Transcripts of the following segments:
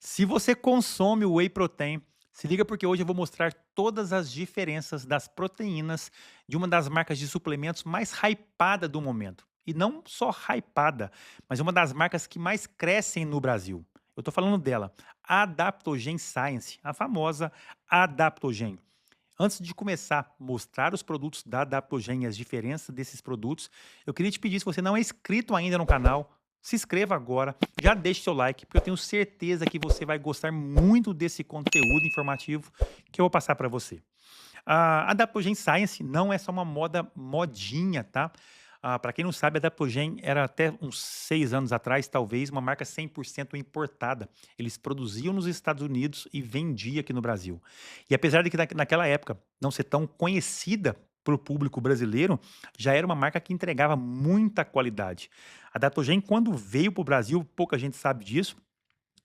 Se você consome o whey protein, se liga porque hoje eu vou mostrar todas as diferenças das proteínas de uma das marcas de suplementos mais hypada do momento. E não só hypada, mas uma das marcas que mais crescem no Brasil. Eu tô falando dela, a Adaptogen Science, a famosa Adaptogen. Antes de começar a mostrar os produtos da Adaptogen e as diferenças desses produtos, eu queria te pedir, se você não é inscrito ainda no canal, se inscreva agora, já deixe seu like, porque eu tenho certeza que você vai gostar muito desse conteúdo informativo que eu vou passar para você. A Adaptogen Science não é só uma modinha, tá? Para quem não sabe, a Adaptogen era até uns 6 anos atrás, talvez, uma marca 100% importada. Eles produziam nos Estados Unidos e vendiam aqui no Brasil. E apesar de que naquela época não ser tão conhecida para o público brasileiro, já era uma marca que entregava muita qualidade. A Adaptogen, quando veio para o Brasil, pouca gente sabe disso,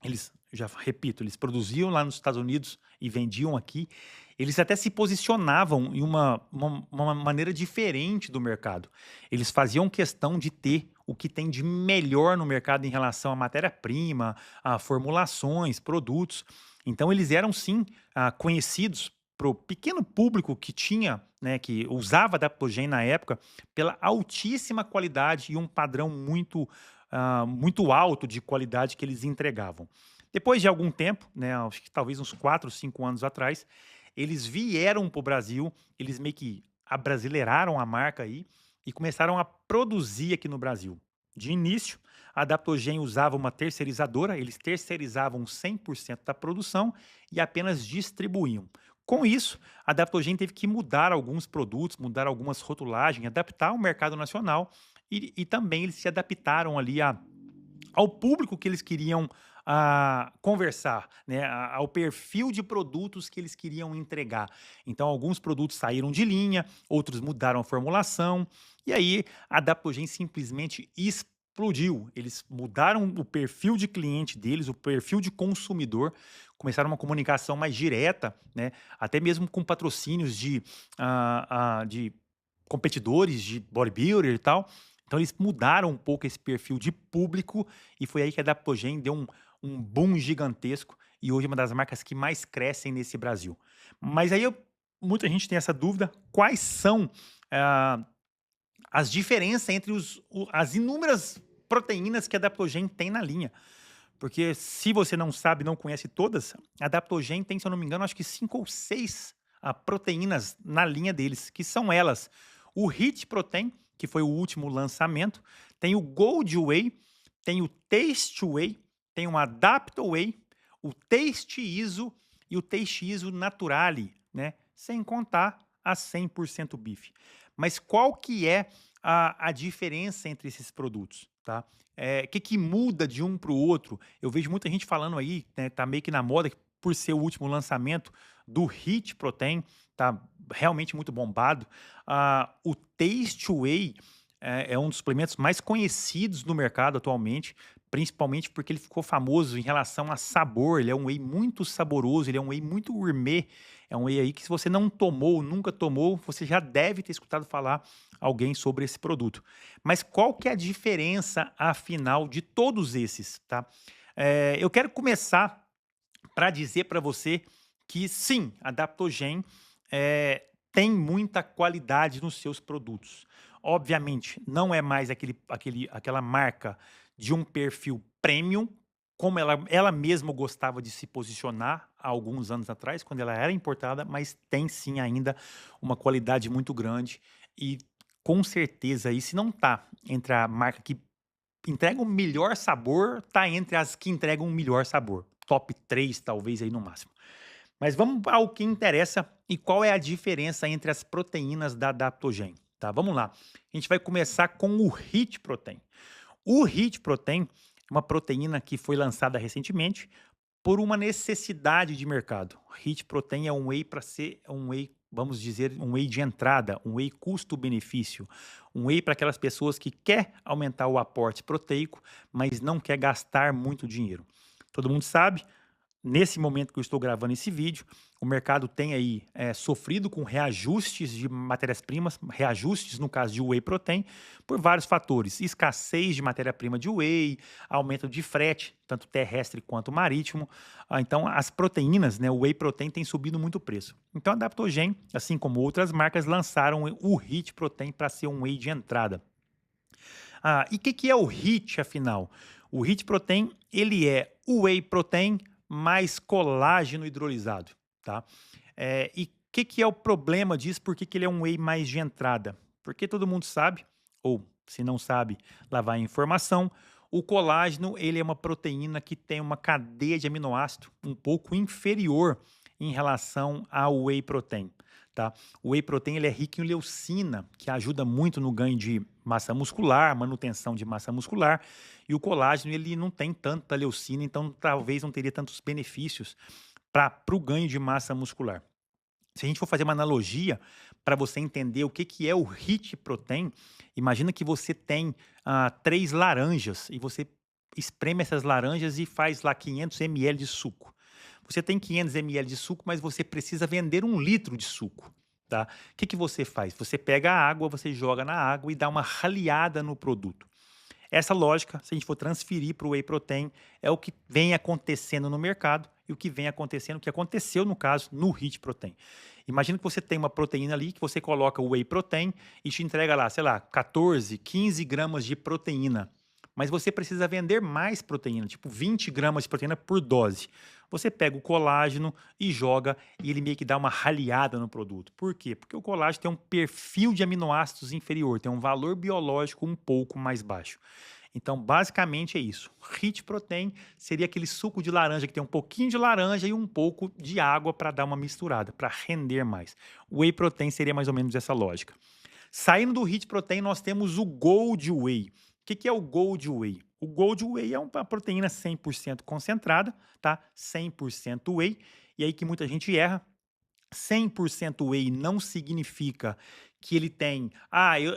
eles, já repito, eles produziam lá nos Estados Unidos e vendiam aqui. Eles até se posicionavam em uma maneira diferente do mercado. Eles faziam questão de ter o que tem de melhor no mercado em relação à matéria-prima, a formulações, produtos. Então eles eram sim conhecidos para o pequeno público que tinha, né, que usava Adaptogen na época, pela altíssima qualidade e um padrão muito alto de qualidade que eles entregavam. Depois de algum tempo, né, acho que talvez uns 4, 5 anos atrás, eles vieram para o Brasil, eles meio que abrasileiraram a marca aí e começaram a produzir aqui no Brasil. De início, a Adaptogen usava uma terceirizadora, eles terceirizavam 100% da produção e apenas distribuíam. Com isso, a Adaptogen teve que mudar alguns produtos, mudar algumas rotulagens, adaptar ao mercado nacional e também eles se adaptaram ali ao público que eles queriam conversar, né, ao perfil de produtos que eles queriam entregar. Então, alguns produtos saíram de linha, outros mudaram a formulação, e aí a Adaptogen simplesmente explodiu. Eles mudaram o perfil de cliente deles, o perfil de consumidor, começaram uma comunicação mais direta, né, até mesmo com patrocínios de competidores, de bodybuilder e tal. Então eles mudaram um pouco esse perfil de público e foi aí que a Adaptogen deu um boom gigantesco e hoje é uma das marcas que mais crescem nesse Brasil. Mas aí muita gente tem essa dúvida, quais são ah, as diferenças entre as inúmeras proteínas que a Adaptogen tem na linha. Porque se você não sabe, não conhece todas, a Adaptogen tem, se eu não me engano, acho que 5 ou 6 proteínas na linha deles, que são elas: o Hit Protein, que foi o último lançamento, tem o Gold Whey, tem o Taste Whey, tem o Adapto Whey, o Taste ISO e o Taste ISO Naturale, né? Sem contar a 100% bife. Mas qual que é a diferença entre esses produtos, tá? Que muda de um para o outro? Eu vejo muita gente falando aí, né, tá meio que na moda, que por ser o último lançamento do Hit Protein, tá realmente muito bombado. O Taste Whey é um dos suplementos mais conhecidos no mercado atualmente, principalmente porque ele ficou famoso em relação a sabor. Ele é um whey muito saboroso, ele é um whey muito gourmet, é um whey aí que, se você não tomou, nunca tomou, você já deve ter escutado falar alguém sobre esse produto. Mas qual que é a diferença, afinal, de todos esses, tá? Eu quero começar para dizer para você que sim, a Adaptogen tem muita qualidade nos seus produtos. Obviamente, não é mais aquela marca de um perfil premium, como ela mesma gostava de se posicionar há alguns anos atrás, quando ela era importada, mas tem sim ainda uma qualidade muito grande e com certeza aí, se não tá entre a marca que entrega o melhor sabor, tá entre as que entregam o melhor sabor. Top 3 talvez aí no máximo. Mas vamos ao que interessa e qual é a diferença entre as proteínas da Adaptogen, tá? Vamos lá. A gente vai começar com o Hit Protein. O Hit Protein é uma proteína que foi lançada recentemente por uma necessidade de mercado. Hit Protein é um whey para ser um whey, vamos dizer, um whey de entrada, um whey custo-benefício, um whey para aquelas pessoas que quer aumentar o aporte proteico, mas não quer gastar muito dinheiro. Todo mundo sabe, nesse momento que eu estou gravando esse vídeo, o mercado tem aí sofrido com reajustes de matérias-primas, reajustes no caso de whey protein, por vários fatores. Escassez de matéria-prima de whey, aumento de frete, tanto terrestre quanto marítimo. Então, as proteínas, né, o whey protein tem subido muito o preço. Então, a Adaptogen, assim como outras marcas, lançaram o Hit Protein para ser um whey de entrada. E o que é o HIIT, afinal? O HIIT Protein, ele é o whey protein mais colágeno hidrolisado, tá? E o que é o problema disso? Por que ele é um whey mais de entrada? Porque todo mundo sabe, ou se não sabe, lá vai a informação, o colágeno, ele é uma proteína que tem uma cadeia de aminoácido um pouco inferior em relação ao whey protein, tá? O whey protein, ele é rico em leucina, que ajuda muito no ganho de massa muscular, manutenção de massa muscular, e o colágeno, ele não tem tanta leucina, então talvez não teria tantos benefícios para o ganho de massa muscular. Se a gente for fazer uma analogia para você entender o que é o HIIT Protein, imagina que você tem 3 laranjas e você espreme essas laranjas e faz lá 500 ml de suco. Você tem 500 ml de suco, mas você precisa vender 1 litro de suco. Tá? O que você faz? Você pega a água, você joga na água e dá uma raleada no produto. Essa lógica, se a gente for transferir para o whey protein, é o que vem acontecendo no mercado e o que vem acontecendo, o que aconteceu no caso no HIIT Protein. Imagina que você tem uma proteína ali, que você coloca o whey protein e te entrega lá, sei lá, 14, 15 gramas de proteína. Mas você precisa vender mais proteína, tipo 20 gramas de proteína por dose. Você pega o colágeno e joga e ele meio que dá uma raleada no produto. Por quê? Porque o colágeno tem um perfil de aminoácidos inferior, tem um valor biológico um pouco mais baixo. Então, basicamente é isso. HIIT Protein seria aquele suco de laranja que tem um pouquinho de laranja e um pouco de água para dar uma misturada, para render mais. O Whey Protein seria mais ou menos essa lógica. Saindo do HIIT Protein, nós temos o Gold Whey. O que é o Gold Whey? O Gold Whey é uma proteína 100% concentrada, tá? 100% whey. E aí que muita gente erra. 100% whey não significa que ele tem...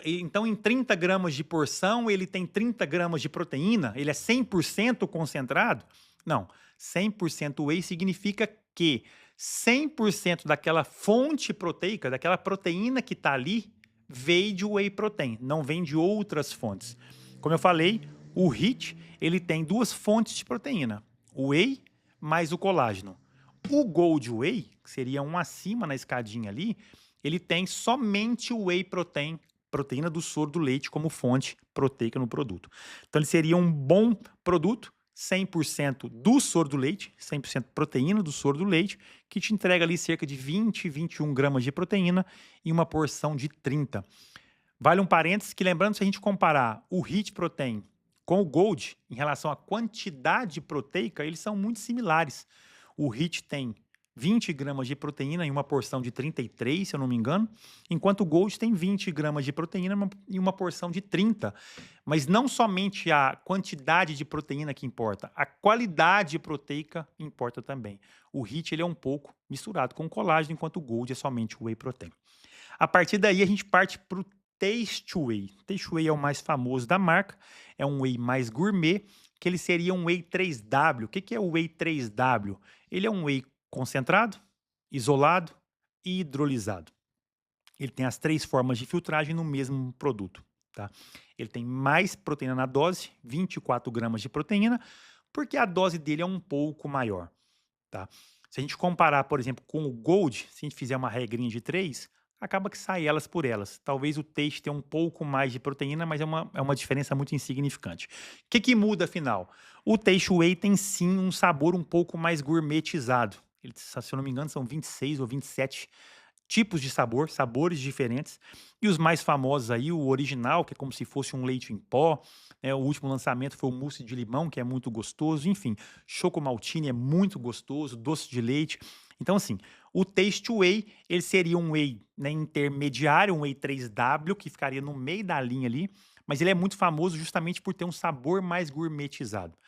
então em 30 gramas de porção ele tem 30 gramas de proteína? Ele é 100% concentrado? Não. 100% whey significa que 100% daquela fonte proteica, daquela proteína que está ali, veio de whey protein, não vem de outras fontes. Como eu falei, o HIIT, ele tem 2 fontes de proteína, o whey mais o colágeno. O Gold Whey, que seria um acima na escadinha ali, ele tem somente o whey protein, proteína do soro do leite, como fonte proteica no produto. Então ele seria um bom produto, 100% do soro do leite, 100% proteína do soro do leite, que te entrega ali cerca de 20, 21 gramas de proteína em uma porção de 30. Vale um parênteses que, lembrando, se a gente comparar o HIIT Protein com o Gold, em relação à quantidade proteica, eles são muito similares. O HIIT tem 20 gramas de proteína em uma porção de 33, se eu não me engano, enquanto o Gold tem 20 gramas de proteína em uma porção de 30. Mas não somente a quantidade de proteína que importa, a qualidade proteica importa também. O HIIT ele é um pouco misturado com colágeno, enquanto o Gold é somente o whey protein. A partir daí a gente parte para o Taste Whey. Taste Whey é o mais famoso da marca, é um whey mais gourmet, que ele seria um whey 3W. O que é o whey 3W? Ele é um whey concentrado, isolado e hidrolisado. Ele tem as 3 formas de filtragem no mesmo produto. Tá? Ele tem mais proteína na dose, 24 gramas de proteína, porque a dose dele é um pouco maior. Tá? Se a gente comparar, por exemplo, com o Gold, se a gente fizer uma regrinha de 3, acaba que sai elas por elas. Talvez o Taste tenha um pouco mais de proteína, mas é uma diferença muito insignificante. O que muda, afinal? O Taste Whey tem sim um sabor um pouco mais gourmetizado. Ele, se eu não me engano, são 26 ou 27 tipos de sabor, sabores diferentes. E os mais famosos aí, o original, que é como se fosse um leite em pó. O último lançamento foi o mousse de limão, que é muito gostoso. Enfim, choco maltine é muito gostoso, doce de leite. Então, assim, o Taste Whey, ele seria um whey, né, intermediário, um whey 3W, que ficaria no meio da linha ali, mas ele é muito famoso justamente por ter um sabor mais gourmetizado.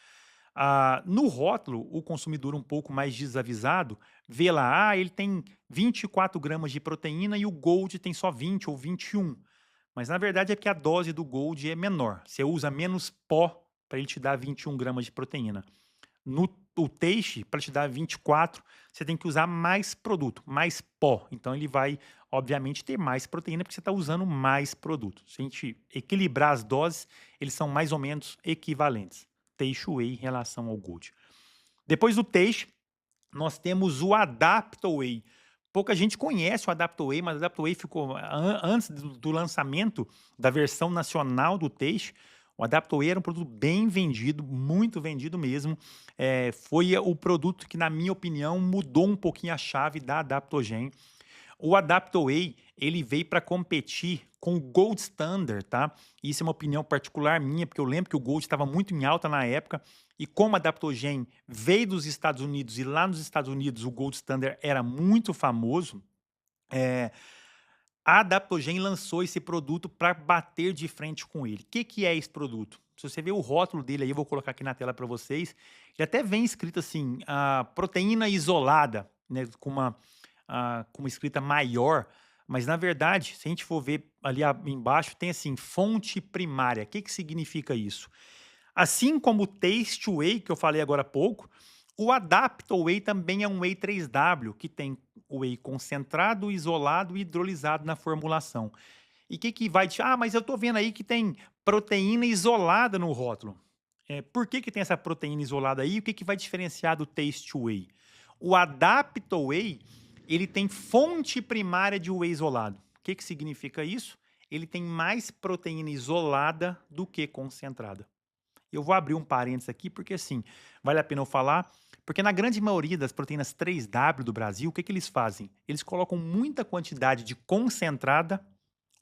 No rótulo, o consumidor um pouco mais desavisado vê lá, ele tem 24 gramas de proteína e o Gold tem só 20 ou 21. Mas na verdade é que a dose do Gold é menor. Você usa menos pó para ele te dar 21 gramas de proteína. No o Taste, para te dar 24, você tem que usar mais produto, mais pó. Então ele vai, obviamente, ter mais proteína porque você está usando mais produto. Se a gente equilibrar as doses, eles são mais ou menos equivalentes. Taste Whey em relação ao Gold. Depois do Taste, nós temos o Adapto Whey. Pouca gente conhece o Adapto Whey, mas o Adapto Whey ficou antes do lançamento da versão nacional do Taste. O Adapto Whey era um produto bem vendido, muito vendido mesmo. Foi o produto que, na minha opinião, mudou um pouquinho a chave da Adaptogen. O Adapto Whey, ele veio para competir com o Gold Standard, tá? Isso é uma opinião particular minha, porque eu lembro que o Gold estava muito em alta na época, e como a Adaptogen veio dos Estados Unidos, e lá nos Estados Unidos o Gold Standard era muito famoso, a Adaptogen lançou esse produto para bater de frente com ele. O que é esse produto? Se você ver o rótulo dele aí, eu vou colocar aqui na tela para vocês, ele até vem escrito assim, proteína isolada, né, com uma escrita maior, mas na verdade, se a gente for ver ali embaixo, tem assim, fonte primária. O que significa isso? Assim como o Taste Whey, que eu falei agora há pouco, o Adapto Whey também é um Whey 3W, que tem o whey concentrado, isolado e hidrolisado na formulação. E o que vai... mas eu tô vendo aí que tem proteína isolada no rótulo. Por que tem essa proteína isolada aí? O que vai diferenciar do Taste Whey? O Adapto Whey, ele tem fonte primária de whey isolado. O que significa isso? Ele tem mais proteína isolada do que concentrada. Eu vou abrir um parênteses aqui, porque assim, vale a pena eu falar, porque na grande maioria das proteínas 3W do Brasil, o que eles fazem? Eles colocam muita quantidade de concentrada,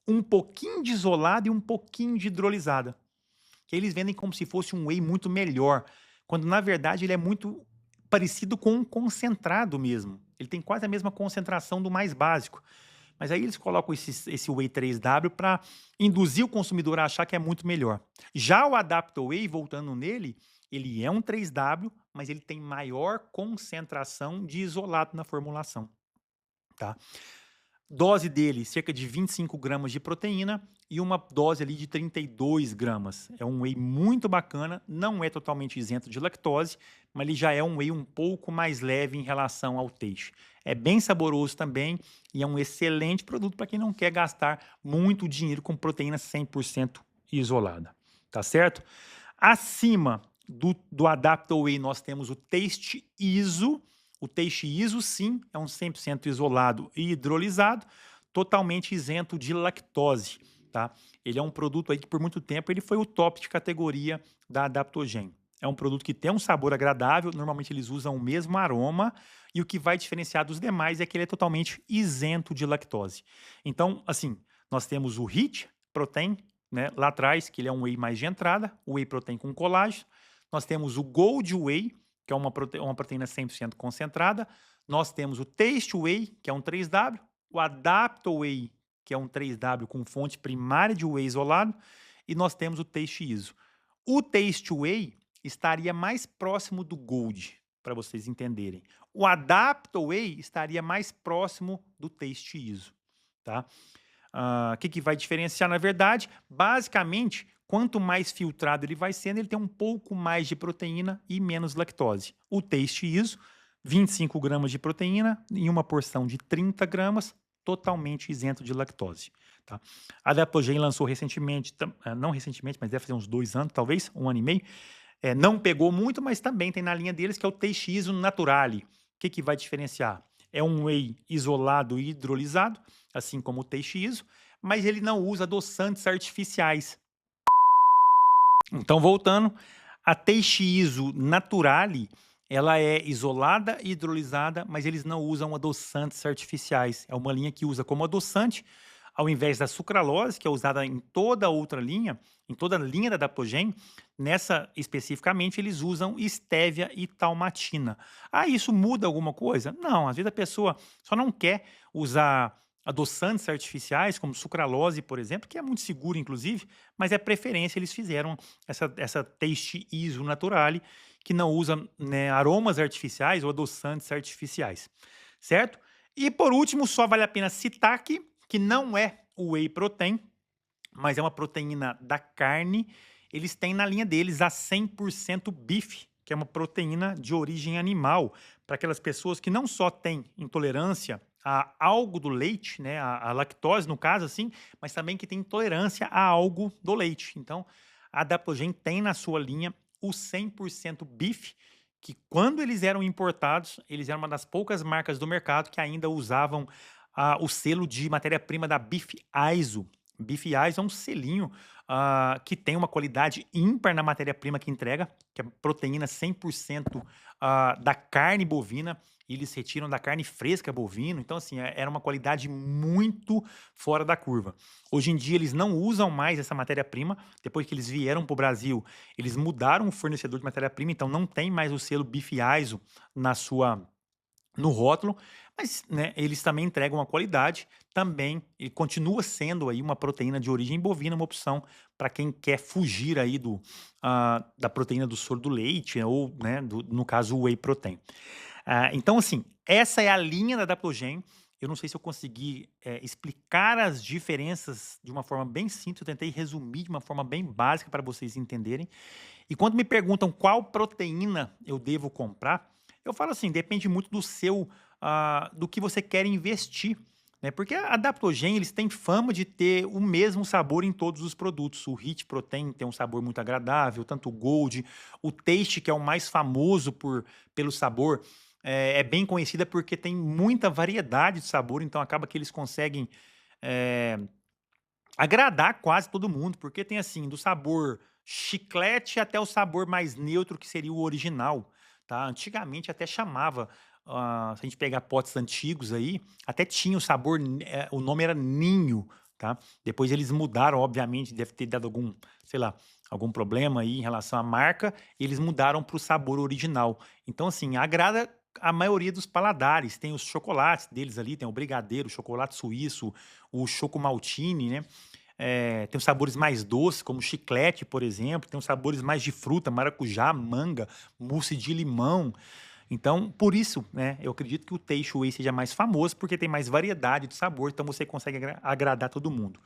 um pouquinho de isolada e um pouquinho de hidrolisada. Que eles vendem como se fosse um whey muito melhor, quando na verdade ele é muito parecido com um concentrado mesmo. Ele tem quase a mesma concentração do mais básico. Mas aí eles colocam esse Whey 3W para induzir o consumidor a achar que é muito melhor. Já o Adapto Whey, voltando nele, ele é um 3W, mas ele tem maior concentração de isolado na formulação. Tá? Dose dele, cerca de 25 gramas de proteína e uma dose ali de 32 gramas. É um whey muito bacana, não é totalmente isento de lactose, mas ele já é um whey um pouco mais leve em relação ao Taste. É bem saboroso também e é um excelente produto para quem não quer gastar muito dinheiro com proteína 100% isolada. Tá certo? Acima do Adapto Whey nós temos o Taste ISO. O Taste ISO, sim, é um 100% isolado e hidrolisado, totalmente isento de lactose, tá? Ele é um produto aí que por muito tempo ele foi o top de categoria da Adaptogen. É um produto que tem um sabor agradável, normalmente eles usam o mesmo aroma, e o que vai diferenciar dos demais é que ele é totalmente isento de lactose. Então, assim, nós temos o Hit Protein, né, lá atrás, que ele é um whey mais de entrada, o whey protein com colágeno. Nós temos o Gold Whey, que é uma proteína 100% concentrada. Nós temos o Taste Whey, que é um 3W, o Adapto Whey, que é um 3W com fonte primária de whey isolado, e nós temos o Taste ISO. O Taste Whey estaria mais próximo do Gold, para vocês entenderem. O Adapto Whey estaria mais próximo do Taste ISO, tá? O que vai diferenciar, na verdade? Basicamente, quanto mais filtrado ele vai sendo, ele tem um pouco mais de proteína e menos lactose. O Taste ISO, 25 gramas de proteína em uma porção de 30 gramas, totalmente isento de lactose. Tá? A Adaptogen lançou recentemente, não recentemente, mas deve fazer uns 2 anos, talvez, 1 ano e meio. Não pegou muito, mas também tem na linha deles, que é o Taste ISO Naturale. O que vai diferenciar? É um whey isolado e hidrolisado, assim como o Taste ISO, mas ele não usa adoçantes artificiais. Então, voltando, a Taste ISO Naturale, ela é isolada e hidrolisada, mas eles não usam adoçantes artificiais. É uma linha que usa como adoçante, ao invés da sucralose, que é usada em toda a outra linha, em toda a linha da Adaptogen, nessa especificamente eles usam estévia e talmatina. Isso muda alguma coisa? Não, às vezes a pessoa só não quer usar adoçantes artificiais, como sucralose, por exemplo, que é muito seguro, inclusive, mas é preferência, eles fizeram essa Taste ISO Naturale, que não usa, né, aromas artificiais ou adoçantes artificiais, certo? E por último, só vale a pena citar aqui, que não é o whey protein, mas é uma proteína da carne. Eles têm na linha deles a 100% beef, que é uma proteína de origem animal, para aquelas pessoas que não só têm intolerância a algo do leite, né, a lactose no caso, assim, mas também que tem intolerância a algo do leite. Então, a Adaptogen tem na sua linha o 100% Beef, que quando eles eram importados, eles eram uma das poucas marcas do mercado que ainda usavam o selo de matéria-prima da Beef ISO. Beef ISO é um selinho que tem uma qualidade ímpar na matéria-prima que entrega, que é proteína 100% da carne bovina, e eles retiram da carne fresca bovina, então assim, era uma qualidade muito fora da curva. Hoje em dia eles não usam mais essa matéria-prima, depois que eles vieram para o Brasil, eles mudaram o fornecedor de matéria-prima, então não tem mais o selo Beef ISO na sua no rótulo, mas, né, eles também entregam uma qualidade, também e continua sendo aí uma proteína de origem bovina, uma opção para quem quer fugir aí da proteína do soro do leite ou, né, no caso, o whey protein. Então, assim, essa é a linha da Adaptogen. Eu não sei se eu consegui explicar as diferenças de uma forma bem simples, eu tentei resumir de uma forma bem básica para vocês entenderem. E quando me perguntam qual proteína eu devo comprar, eu falo assim, depende muito do que você quer investir, né? Porque a Adaptogen, eles têm fama de ter o mesmo sabor em todos os produtos. O Hit Protein tem um sabor muito agradável, tanto o Gold, o Taste, que é o mais famoso pelo sabor, é bem conhecida porque tem muita variedade de sabor, então acaba que eles conseguem eh, agradar quase todo mundo, porque tem assim, do sabor chiclete até o sabor mais neutro, que seria o original, tá? Antigamente até chamava, se a gente pegar potes antigos aí, até tinha o sabor, o nome era Ninho, tá? Depois eles mudaram, obviamente, deve ter dado algum, sei lá, algum problema aí em relação à marca, e eles mudaram para o sabor original. Então, assim, agrada a maioria dos paladares. Tem os chocolates deles ali, tem o brigadeiro, o chocolate suíço, o choco maltine, né? Tem os sabores mais doces, como chiclete, por exemplo. Tem os sabores mais de fruta, maracujá, manga, mousse de limão. Então, por isso, né, eu acredito que o Taste Whey seja mais famoso, porque tem mais variedade de sabor, então você consegue agradar todo mundo.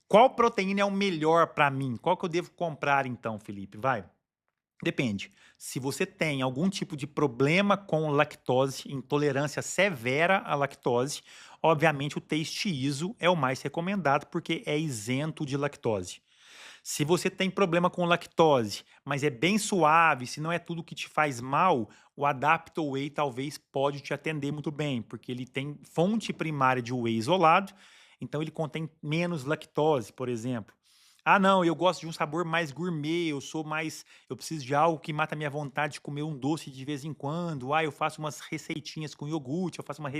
Qual proteína é o melhor para mim? Qual que eu devo comprar então, Felipe? Vai. Depende. Se você tem algum tipo de problema com lactose, intolerância severa à lactose, obviamente o Taste ISO é o mais recomendado porque é isento de lactose. Se você tem problema com lactose, mas é bem suave, se não é tudo que te faz mal, o Adapto Whey talvez pode te atender muito bem, porque ele tem fonte primária de whey isolado, então ele contém menos lactose, por exemplo. Ah, não, eu gosto de um sabor mais gourmet, eu preciso de algo que mata a minha vontade de comer um doce de vez em quando. Ah, eu faço umas receitinhas com iogurte, eu faço umas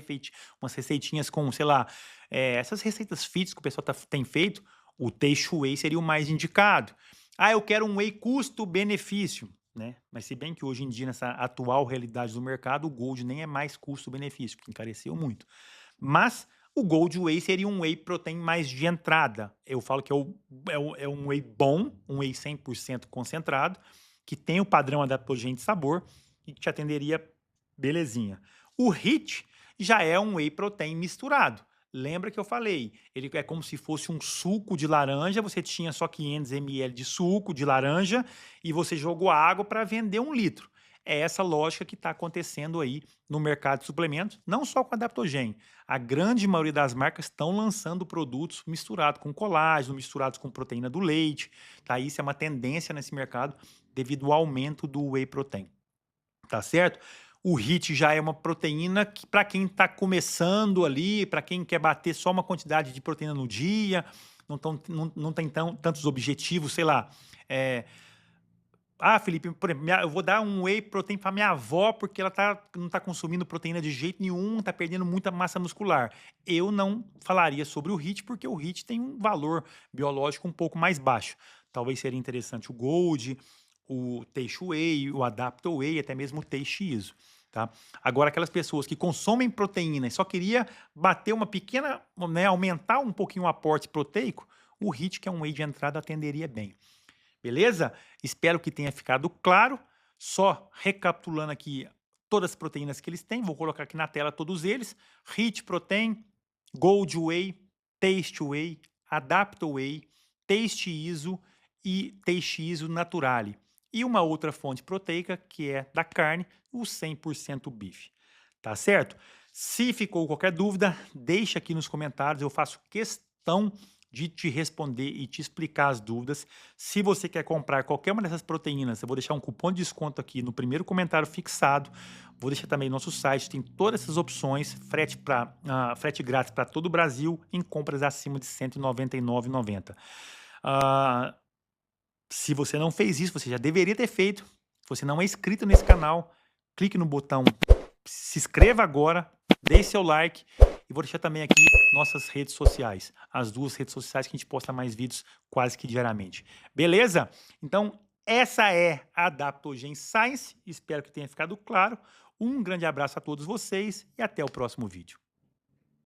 receitinhas com, sei lá, essas receitas fits que o pessoal tem feito, o Taste Whey seria o mais indicado. Ah, eu quero um whey custo-benefício, né? Mas se bem que hoje em dia, nessa atual realidade do mercado, o Gold nem é mais custo-benefício, que encareceu muito. Mas o Gold Whey seria um whey protein mais de entrada. Eu falo que é um whey bom, um whey 100% concentrado, que tem o padrão adaptogênico de sabor e que te atenderia belezinha. O HIT já é um whey protein misturado. Lembra que eu falei, ele é como se fosse um suco de laranja, você tinha só 500 ml de suco de laranja e você jogou água para vender 1 litro. É essa lógica que está acontecendo aí no mercado de suplementos, não só com a Adaptogen. A grande maioria das marcas estão lançando produtos misturados com colágeno, misturados com proteína do leite. Tá? Isso é uma tendência nesse mercado devido ao aumento do whey protein. Tá certo? O HIIT já é uma proteína que, para quem está começando ali, para quem quer bater só uma quantidade de proteína no dia, não tem tantos objetivos, sei lá. É, Felipe, por exemplo, eu vou dar um whey protein para minha avó porque ela não está consumindo proteína de jeito nenhum, está perdendo muita massa muscular. Eu não falaria sobre o HIIT porque o HIIT tem um valor biológico um pouco mais baixo. Talvez seria interessante o Gold, o Taste Whey, o Adapto Whey, até mesmo o Taste ISO. Tá? Agora, aquelas pessoas que consomem proteína e só queria bater uma pequena, né, aumentar um pouquinho o aporte proteico, o HIIT, que é um whey de entrada, atenderia bem. Beleza? Espero que tenha ficado claro. Só recapitulando aqui todas as proteínas que eles têm, vou colocar aqui na tela todos eles: Rich Protein, Gold Whey, Taste Whey, Adapto Whey, Taste ISO e Taste ISO Naturale. e uma outra fonte proteica, que é da carne, o 100% bife. Tá certo? Se ficou qualquer dúvida, deixa aqui nos comentários, eu faço questão de te responder e te explicar as dúvidas. Se você quer comprar qualquer uma dessas proteínas, eu vou deixar um cupom de desconto aqui no primeiro comentário fixado. Vou deixar também nosso site, tem todas essas opções, frete grátis para todo o Brasil em compras acima de R$ 199,90. Ah, se você não fez isso, você já deveria ter feito. Se você não é inscrito nesse canal, clique no botão se inscreva agora, deixe seu like e vou deixar também aqui nossas redes sociais, as duas redes sociais que a gente posta mais vídeos quase que diariamente. Beleza? Então, essa é a Adaptogen Science, espero que tenha ficado claro. Um grande abraço a todos vocês e até o próximo vídeo.